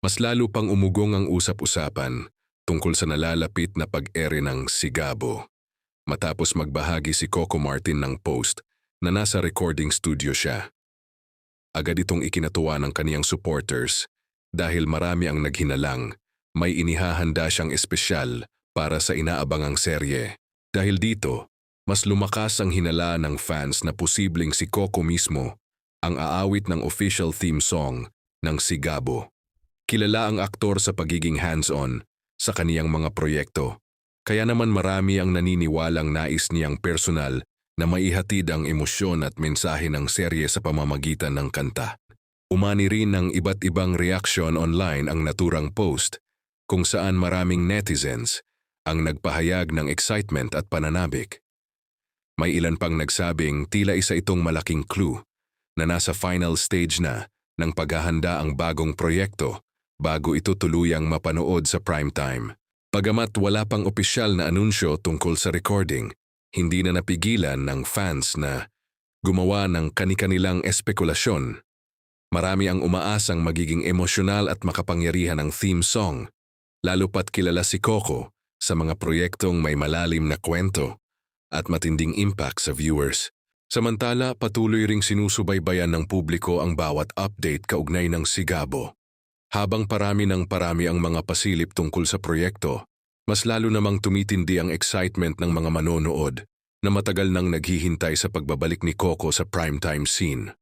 Mas lalo pang umugong ang usap-usapan tungkol sa nalalapit na pag-ere ng Sigabo. Matapos magbahagi si Coco Martin ng post na nasa recording studio siya. Agad itong ikinatuwa ng kaniyang supporters dahil marami ang naghinalang, may inihahanda siyang espesyal para sa inaabangang serye. Dahil dito, mas lumakas ang hinala ng fans na posibleng si Coco mismo ang aawit ng official theme song ng Sigabo. Kilala ang aktor sa pagiging hands-on sa kaniyang mga proyekto, kaya naman marami ang naniniwalang nais niyang personal na maihatid ang emosyon at mensahe ng serye sa pamamagitan ng kanta. Umani rin ng iba't ibang reaksyon online ang naturang post kung saan maraming netizens ang nagpahayag ng excitement at pananabik. May ilan pang nagsabing tila isa itong malaking clue na nasa final stage na ng paghahanda ang bagong proyekto bago ito tuluyang mapanood sa primetime. Bagamat wala pang opisyal na anunsyo tungkol sa recording, hindi na napigilan ng fans na gumawa ng kani-kanilang espekulasyon. Marami ang umaasang magiging emosyonal at makapangyarihan ang theme song, lalo pat kilala si Coco sa mga proyektong may malalim na kwento at matinding impact sa viewers. Samantala, patuloy ring sinusubaybayan ng publiko ang bawat update kaugnay ng Sigabo. Habang parami ang mga pasilip tungkol sa proyekto, mas lalo namang tumitindi ang excitement ng mga manonood na matagal nang naghihintay sa pagbabalik ni Coco sa primetime scene.